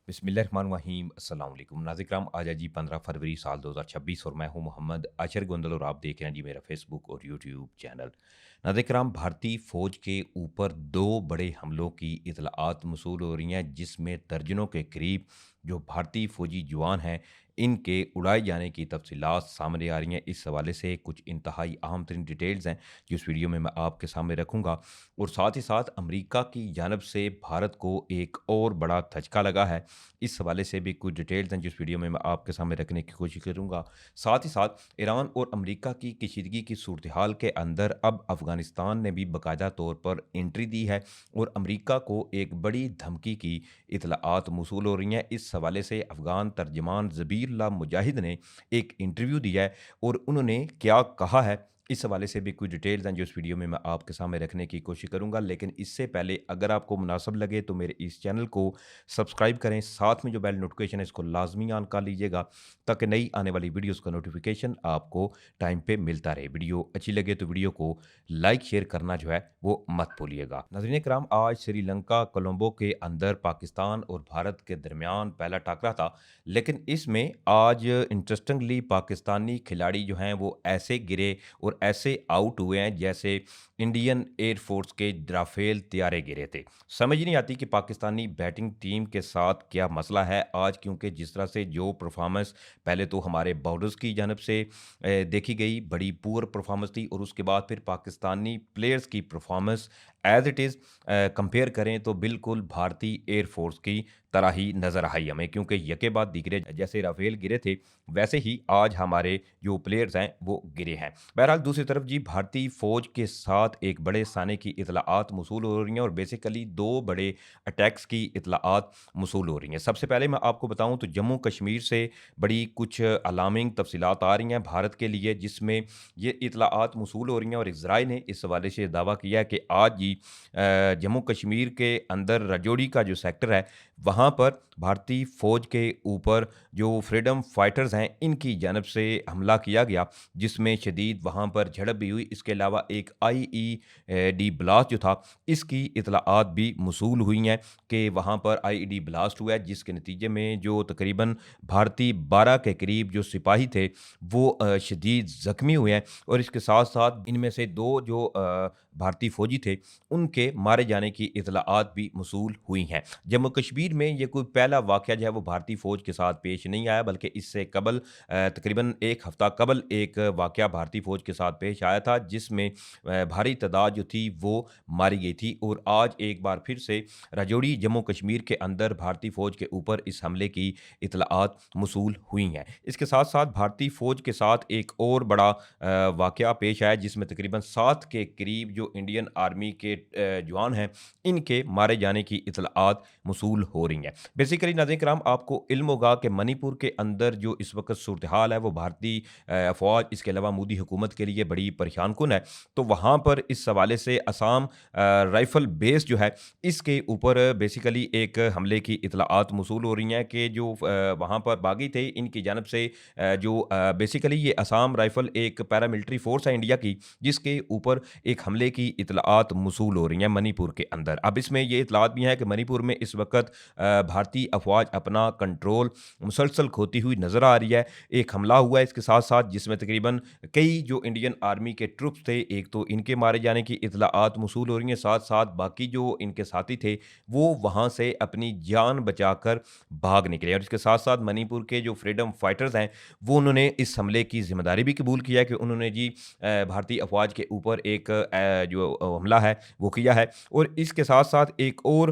बिस्मिल्लाहिर्रहमानिर्रहीम अस्सलाम वालेकुम नाज़िर-ए-किराम। आज है जी 15 फरवरी साल 2026 और मैं हूं मोहम्मद अशर गोंदल और आप देख रहे हैं जी मेरा फेसबुक और यूट्यूब चैनल। नाज़िर-ए-किराम, भारतीय फ़ौज के ऊपर 2 बड़े हमलों की इत्तलाआत मौसूल हो रही हैं, जिसमें दर्जनों के करीब जो भारतीय फ़ौजी जवान हैं, इनके उड़ाए जाने की तफ़सीलात सामने आ रही हैं। इस हवाले से कुछ इंतहाई अहम तरीन डिटेल्स हैं, जो इस वीडियो में मैं आपके सामने रखूँगा। और साथ ही साथ अमेरिका की जानिब से भारत को एक और बड़ा धचका लगा है। इस हवाले से भी कुछ डिटेल्स हैं, जिस वीडियो में मैं आपके सामने रखने की कोशिश करूँगा। साथ ही साथ ईरान और अमेरिका की कशीदगी की सूरत हाल के अंदर अब अफ़गानिस्तान ने भी बाकायदा तौर पर एंट्री दी है और अमेरिका को एक बड़ी धमकी की इत्तलाआत मौसूल हो रही हैं। इस हवाले से अफ़गान तर्जमान ज़बीहुल्लाह मुजाहिद ने एक इंटरव्यू दिया है और उन्होंने क्या कहा है, इस हवाले से भी कुछ डिटेल्स हैं, जो इस वीडियो में मैं आपके सामने रखने की कोशिश करूँगा। लेकिन इससे पहले अगर आपको मुनासिब लगे तो मेरे इस चैनल को सब्सक्राइब करें, साथ में जो बेल नोटिफ़िकेशन है इसको लाज़मी ऑन कर लीजिएगा, ताकि नई आने वाली वीडियोज़ का नोटिफ़िकेशन आपको टाइम पे मिलता रहे। वीडियो अच्छी लगे तो वीडियो को लाइक शेयर करना जो है वो मत भूलिएगा। नाज़रीन कराम, आज श्रीलंका कोलंबो के अंदर पाकिस्तान और भारत के दरमियान पहला टाकरा था, लेकिन इसमें आज इंटरेस्टिंगली पाकिस्तानी खिलाड़ी जो हैं वो ऐसे गिरे और ऐसे आउट हुए हैं जैसे इंडियन एयरफोर्स के राफेल तैयारे गिरे थे। समझ नहीं आती कि पाकिस्तानी बैटिंग टीम के साथ क्या मसला है आज, क्योंकि जिस तरह से जो परफॉर्मेंस पहले तो हमारे बॉलर्स की जानब से देखी गई, बड़ी पुअर परफॉर्मेंस थी, और उसके बाद फिर पाकिस्तानी प्लेयर्स की performance as it is compare करें तो बिल्कुल भारतीय एयरफोर्स की तरह ही नज़र आई हमें, क्योंकि यके बाद दिगरे जैसे राफेल गिरे थे वैसे ही आज हमारे जो प्लेयर्स हैं वो गिरे हैं। बहरहाल दूसरी तरफ जी भारतीय फ़ौज के साथ एक बड़े साने की इतलाआत मौसूल हो रही हैं और बेसिकली 2 बड़े अटैक्स की इतलाआत मौसूल हो रही हैं। सबसे पहले मैं आपको बताऊँ तो जम्मू कश्मीर से बड़ी कुछ अलार्मिंग तफ़सीलात आ रही हैं भारत के लिए, जिसमें ये इतलाआत मौसूल हो रही हैं और इज़राइल ने इस हवाले से दावा किया है कि आज ही जम्मू कश्मीर के अंदर राजौरी का जो सेक्टर है, वहाँ पर भारतीय फ़ौज के ऊपर जो फ्रीडम फाइटर्स हैं, इनकी जानब से हमला किया गया, जिसमें शदीद वहाँ पर झड़प भी हुई। इसके अलावा एक आईईडी ब्लास्ट जो था, इसकी इतलाआत भी मौसूल हुई हैं कि वहाँ पर आईईडी ब्लास्ट हुआ है, जिसके नतीजे में जो तकरीबन भारतीय 12 के करीब जो सिपाही थे, वो शदीद ज़ख्मी हुए हैं और इसके साथ-साथ इनमें से 2 जो भारतीय फ़ौजी थे, उनके मारे जाने की इतलाआत भी मौसूल हुई हैं। जम्मू कश्मीर में ये कोई पहला वाक़या जो है वो भारतीय फ़ौज के साथ पेश नहीं आया, बल्कि इससे कबल तकरीबन 1 हफ़्ता कबल एक वाक़या भारतीय फ़ौज के साथ पेश आया था, जिसमें भारी तादाद जो थी वो मारी गई थी। और आज एक बार फिर से राजौरी जम्मू कश्मीर के अंदर भारतीय फ़ौज के ऊपर इस हमले की इतलाआत मौसूल हुई हैं। इसके साथ-साथ भारतीय फ़ौज के साथ एक और बड़ा वाक़या पेश आया, जिसमें तकरीबन 7 के करीब जो इंडियन आर्मी के जवान हैं, इनके मारे जाने की इतलाआत मौसूल हो रही हैं। बेसिकली नाज़रीन कराम, आपको इल्म होगा कि मणिपुर के अंदर जो इस वक़्त सूरत हाल है वो भारतीय फ़ौज, इसके अलावा मोदी हुकूमत के लिए बड़ी परेशान कुन है। तो वहाँ पर इस हवाले से असम राइफ़ल बेस जो है, इसके ऊपर बेसिकली एक हमले की इतलाआत मौसूल हो रही हैं कि जो वहाँ पर बागी थे, इनकी जानब से जो बेसिकली ये असम राइफ़ल एक पैरामिलिट्री फ़ोर्स है इंडिया की, जिसके ऊपर एक हमले की इतलाआत मौसूल हो रही हैं मणिपुर के अंदर। अब इसमें ये इतलात भी है कि मणिपुर में इस वक़्त भारतीय अफ़वाज अपना कंट्रोल मुसलसल खोती हुई नज़र आ रही है। एक हमला हुआ है इसके साथ-साथ, जिसमें तकरीबन कई जो इंडियन आर्मी के ट्रुप्स थे, एक तो इनके मारे जाने की इतलाआत मौसूल हो रही हैं, साथ-साथ बाकी जो इनके साथी थे, वो वहाँ से अपनी जान बचाकर भाग निकले। और इसके साथ-साथ मणिपुर के जो फ्रीडम फाइटर्स हैं, वो उन्होंने इस हमले की ज़िम्मेदारी भी कबूल किया है कि उन्होंने जी भारतीय अफ़वाज के ऊपर एक जो हमला है वो किया है। और इसके साथ-साथ एक और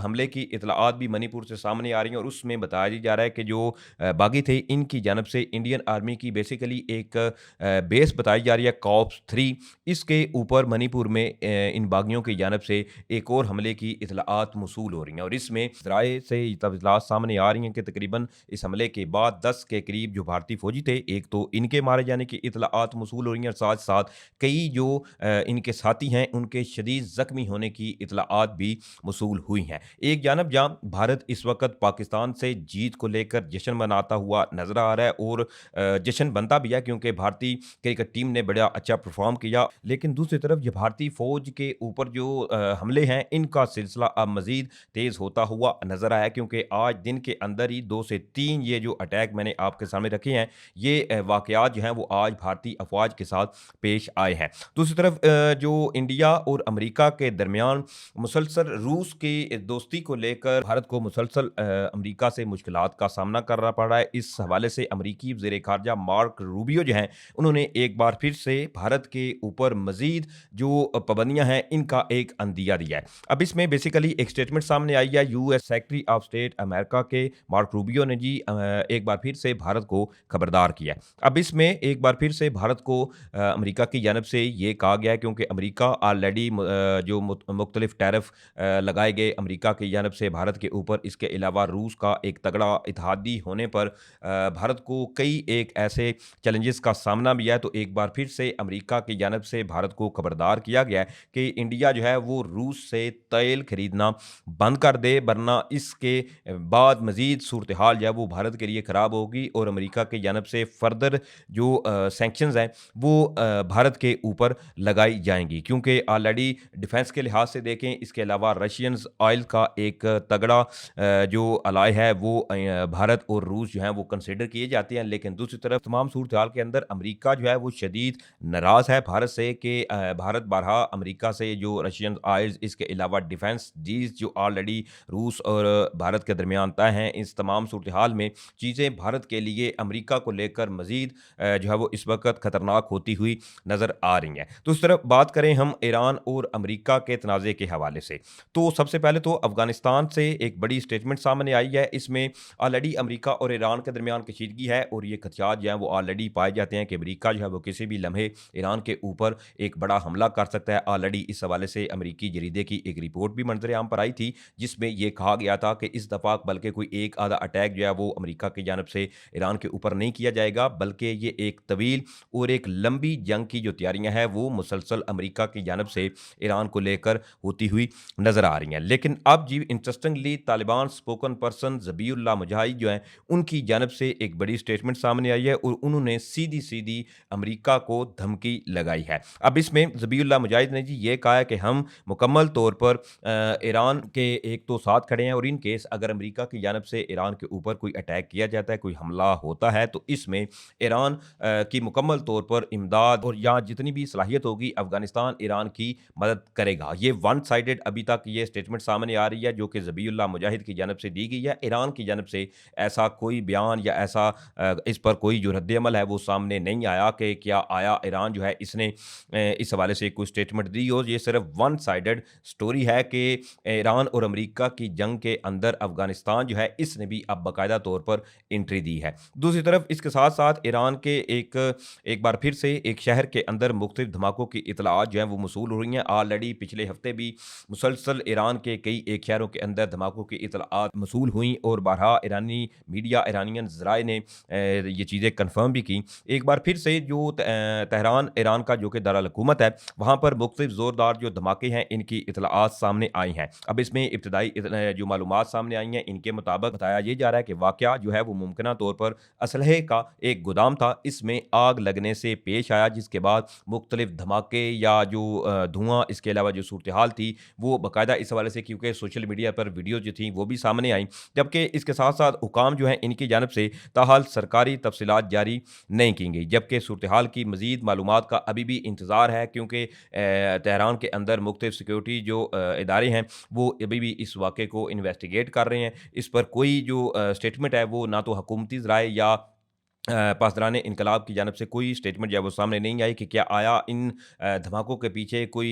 हमले की इतलाआत भी मणिपुर से सामने आ रही हैं और उसमें बताया जा रहा है कि जो बागी थे, इनकी जानब से इंडियन आर्मी की बेसिकली एक बेस बताई जा रही है कॉप्स 3, इसके ऊपर मणिपुर में इन बागियों की जानब से एक और हमले की इतलाआत मौसूल हो रही हैं। और इसमें ज़राए से तफ़सीलात सामने आ रही हैं कि तकरीबन इस हमले के बाद 10 के करीब जो भारतीय फ़ौजी थे, एक तो इनके मारे जाने की इतलाआत मौसूल हो रही हैं और साथ-साथ कई जो इनके साथी हैं, उनके शदीद ज़ख्मी होने की इतलाआत भी मौसूल हुई हैं। एक जानब जहाँ भारत इस वक़्त पाकिस्तान से जीत को लेकर जश्न मनाता हुआ नज़र आ रहा है और जश्न बनता भी है, क्योंकि भारतीय क्रिकेट टीम ने बड़ा अच्छा परफ़ॉर्म किया। लेकिन दूसरी तरफ ये भारतीय फ़ौज के ऊपर जो हमले हैं, इनका सिलसिला अब मज़ीद तेज़ होता हुआ नज़र आया, क्योंकि आज दिन के अंदर ही 2 से 3 ये जो अटैक मैंने आपके सामने रखे हैं, ये वाक़यात जो हैं वो आज भारतीय अफ़वाज के साथ पेश आए हैं। दूसरी तरफ जो इंडिया और अमेरिका के दरमियान मुसलसल रूस की दोस्ती को लेकर भारत को मुसलसल अमेरिका से मुश्किलात का सामना करना पड़ रहा है। इस हवाले से अमेरिकी वज़ीर ख़ारजा मार्क रूबियो जो हैं, उन्होंने एक बार फिर से भारत के ऊपर मज़ीद जो पाबंदियाँ हैं, इनका एक अंदिया दिया है। अब इसमें बेसिकली एक स्टेटमेंट सामने आई है US secretary of state America के मार्क रूबियो ने जी एक बार फिर से भारत को खबरदार किया है। अब इसमें एक बार फिर से भारत को अमेरिका की जानब से ये कहा गया है, क्योंकि अमेरिका ऑलरेडी जो मुख्तलिफ टैरिफ लगाए गए अमेरिका की जानब से भारत के ऊपर, इसके अलावा रूस का एक तगड़ा इत्तेहादी होने पर भारत को कई एक ऐसे चैलेंजेस का सामना भी है। तो एक बार फिर से अमेरिका की जानब से भारत को खबरदार किया गया है कि इंडिया जो है वो रूस से तेल खरीदना बंद कर दे, वरना इसके बाद मज़ीद सूरत हाल जो है वो भारत के लिए ख़राब होगी और अमेरिका की जानब से फ़र्दर जो सैंक्शंस हैं वो भारत के ऊपर लगाई जाएँगी। क्योंकि ऑलरेडी डिफेंस के लिहाज से देखें, इसके अलावा रशियंस ऑयल का एक तगड़ा जो अलाय है वो भारत और रूस जो हैं वो कंसिडर किए जाते हैं। लेकिन दूसरी तरफ तमाम सूरत हाल के अंदर अमेरिका जो है वो शदीद नाराज़ है भारत से कि भारत बारहा अमेरिका से जो रशियन ऑयल्स, इसके अलावा डिफेंस डील्स जो ऑलरेडी रूस और भारत के दरमियान तय हैं, इस तमाम सूरत हाल में चीज़ें भारत के लिए अमेरिका को लेकर मज़ीद जो है वो इस वक्त ख़तरनाक होती हुई नज़र आ रही हैं। तो इस तरफ बात करें हम ईरान और अमेरिका के तनाज़े के हवाले से, तो सबसे पहले तो अफ़गानिस्तान से एक बड़ी स्टेटमेंट सामने आई है। इसमें ऑलरेडी अमेरिका और ईरान के दरमियान कशीदगी है और ये खदशात जो हैं वो ऑलरेडी पाए जाते हैं कि अमेरिका जो है वो किसी भी लम्हे ईरान के ऊपर एक बड़ा हमला कर सकता है। ऑलरेडी इस हवाले से अमेरिकी जरीदे की एक रिपोर्ट भी मंजर आम पर आई थी, जिसमें ये कहा गया था कि इस दफ़ा बल्कि कोई एक आधा अटैक जो है वो अमेरिका की जानब से ईरान के ऊपर नहीं किया जाएगा, बल्कि ये एक तवील और एक लंबी जंग की जो तैयारियां हैं वो मुसलसल अमेरिका की जानब से ईरान को लेकर होती हुई नज़र आ रही हैं। लेकिन अब जी इंटरेस्टिंगली तालिबान स्पोकन पर्सन ज़बीउल्लाह मुजाहिद जो हैं, उनकी जानब से एक बड़ी स्टेटमेंट सामने आई है और उन्होंने सीधी सीधी अमेरिका को धमकी लगाई है। अब इसमें ज़बीउल्लाह मुजाहिद ने जी ये कहा है कि हम मुकम्मल तौर पर ईरान के एक तो साथ खड़े हैं और इन केस अगर अमेरिका की जानब से ईरान के ऊपर कोई अटैक किया जाता है, कोई हमला होता है, तो इसमें ईरान की मुकम्मल तौर पर इमदाद और यहाँ जितनी भी सलाहियत होगी अफ़गानिस्तान ईरान की मदद करेगा। ये वन साइडेड अभी तक ये स्टेटमेंट सामने आ रही है जो कि ज़बीउल्लाह मुजाहिद की जानब से दी गई है। ईरान की जानब से ऐसा कोई बयान या ऐसा इस पर कोई जो रद्द-ए-अमल है वो सामने नहीं आया कि क्या आया ईरान जो है इसने इस हवाले से कोई स्टेटमेंट दी हो। ये सिर्फ वन साइडेड स्टोरी है कि ईरान और अमेरिका की जंग के अंदर अफ़गानिस्तान जो है इसने भी अब बाकायदा तौर पर एंट्री दी है। दूसरी तरफ इसके साथ-साथ ईरान के एक बार फिर से एक शहर के अंदर मुख्तलिफ धमाकों की इत्तलाआत जो हैं वो मौसूल हो रही हैं। ऑलरेडी पिछले हफ्ते भी मुसलसल ईरान के कई एक शहरों के अंदर धमाकों की इत्तलाआत मौसूल हुई और बारहा ईरानी मीडिया, ईरानियन ज़राए ने ये चीज़ें कन्फर्म भी की। एक बार फिर से जो तेहरान ईरान का जो कि दारुल हुकूमत है, वहाँ पर मुख्तलिफ ज़ोरदार जो धमाके हैं इनकी इत्तलाआत सामने आई हैं। अब इसमें इब्तदाई जो मालूमात सामने आई हैं, इनके मुताबिक बताया ये जा रहा है कि वाक़या जो है वो मुमकिना तौर पर असलहे का एक गोदाम था, इसमें आग लगने से पेश आया, जिसके बाद मुख्तलिफ धमाके या जो धुआँ, इसके अलावा जो सूरत-ए-हाल थी वो बाकायदा इस हवाले से, क्योंकि सोशल मीडिया पर वीडियो जो थी वो भी सामने आई। जबकि इसके साथ-साथ हुकाम जो हैं इनकी जानब से ताहाल सरकारी तफसीलात जारी नहीं की गई, जबकि सूरत-ए-हाल की मज़ीद मालूमात का अभी भी इंतज़ार है, क्योंकि तेहरान के अंदर मुख्तलिफ सिक्योरिटी जो इदारे हैं वो अभी भी इस वाक़े को इन्वेस्टिगेट कर रहे हैं। इस पर कोई जो स्टेटमेंट है वो ना तो हुकूमती ज़राए या पासदारान इनकलाब की जानब से कोई स्टेटमेंट जो है वो सामने नहीं आई कि क्या आया इन धमाकों के पीछे कोई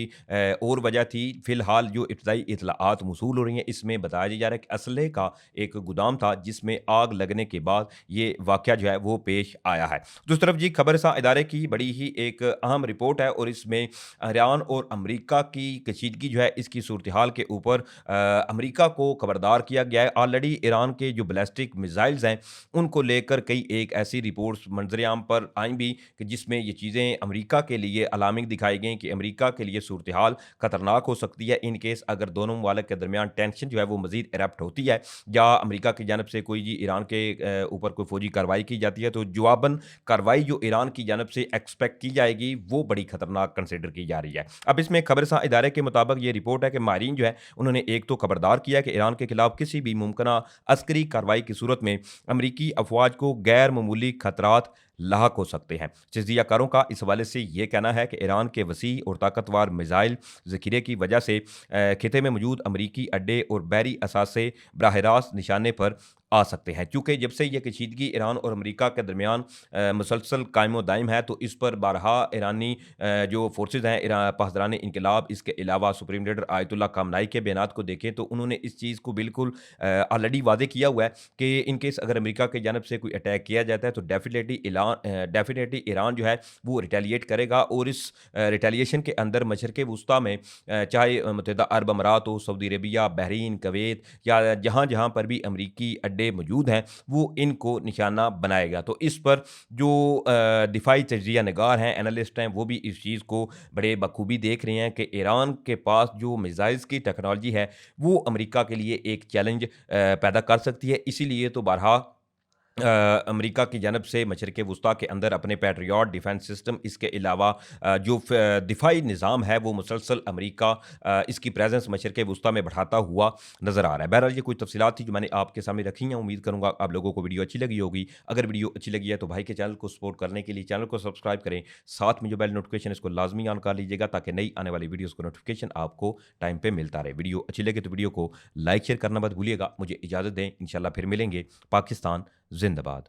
और वजह थी। फ़िलहाल जो इब्तदाई इत्तलाआत मौसूल हो रही हैं, इसमें बताया जा रहा है कि असलहे का एक गोदाम था जिसमें आग लगने के बाद ये वाक़या जो है वो पेश आया है। दूसरी तरफ जी खबरसां इदारे की बड़ी ही एक अहम रिपोर्ट है और इसमें ईरान और अमेरिका की कशीदगी जो है इसकी सूरत-ए-हाल के ऊपर अमेरिका को खबरदार किया गया है। ऑलरेडी ईरान के जो बैलिस्टिक मिसाइल्स हैं उनको लेकर कई एक ऐसी रिपोर्ट्स मंजर-ए-आम पर आई भी कि जिसमें ये चीज़ें अमेरिका के लिए अलार्मिंग दिखाई गई कि अमेरिका के लिए सूरत-ए-हाल खतरनाक हो सकती है इन केस अगर दोनों ममालिक के दरमियान टेंशन जो है वो मज़ीद इरप्ट होती है या अमेरिका की जानब से कोई जी ईरान के ऊपर कोई फ़ौजी कार्रवाई की जाती है, तो जवाबन कार्रवाई जो ईरान की जानब से एक्सपेक्ट की जाएगी, वो बड़ी खतरनाक कंसिडर की जा रही है। अब इसमें खबरसां इदारे के मुताबिक ये रिपोर्ट है कि माहिरीन जो है, उन्होंने एक तो खबरदार किया है कि ईरान के खिलाफ किसी भी मुमकिना अस्करी कार्रवाई की सूरत में अमरीकी अफवाज को गैर मामूली खतरात लाहक हो सकते हैं। तजियाकारों का इस हवाले से ये कहना है कि ईरान के वसी और ताकतवर मिसाइल ज़ख़ीरे की वजह से खिते में मौजूद अमरीकी अड्डे और बहरी असासे बराह रास्त निशाने पर आ सकते हैं। चूँकि जब से ये कशीदगी ईरान और अमरीका के दरमियान मुसलसल कायम दायम है, तो इस पर बारहा ईरानी जो फोर्सेज़ हैं, पासदारान इनकलाब, इसके अलावा सुप्रीम लीडर आयतुल्लाह खामनाई के बयानात को देखें तो उन्होंने इस चीज़ को बिल्कुल ऑलरेडी वादे किया हुआ है कि इन केस अगर अमेरिका की जानब से कोई अटैक किया जाता है तो डेफिनेटली ईरान जो है वो रिटेलिएट करेगा और इस रिटेलिएशन के अंदर मशरक़ वुस्ता में चाहे मुत्तहिदा अरब अमारात हो, सऊदी अरेबिया, बहरीन, कुवैत या जहाँ-जहाँ पर भी अमरीकी अड्डे मौजूद हैं, वो इनको निशाना बनाएगा। तो इस पर जो दिफाई तजिया निगार हैं, एनालिस्ट हैं, वो भी इस चीज़ को बड़े बखूबी देख रहे हैं कि ईरान के पास जो मिसाइल्स की टेक्नोलॉजी है, वो अमेरिका के लिए एक चैलेंज पैदा कर सकती है। इसीलिए तो बारहा अमेरिका की जानब से मशरक़ वुस्ता के अंदर अपने पैट्रियट डिफेंस सिस्टम, इसके अलावा जो दिफाई निज़ाम है वो मुसलसल अमेरिका इसकी प्रेजेंस मशरक़ वुस्ता में बढ़ाता हुआ नज़र आ रहा है। बहरहाल ये कुछ तफसीलात थी जो मैंने आपके सामने रखी हैं। उम्मीद करूँगा आप लोगों को वीडियो अच्छी लगी होगी। अगर वीडियो अच्छी लगी है तो भाई के चैनल को सपोर्ट करने के लिए चैनल को सब्सक्राइब करें, साथ में जो बेल नोटिफिकेशन इसको लाजमी ऑन कर लीजिएगा ताकि नई आने वाली वीडियोज़ को नोटिफिकेशन आपको टाइम पे मिलता रहे। वीडियो अच्छी लगे तो वीडियो को लाइक शेयर करना मत भूलिएगा। मुझे इजाज़त दें, इंशाल्लाह फिर मिलेंगे। पाकिस्तान जिंदाबाद।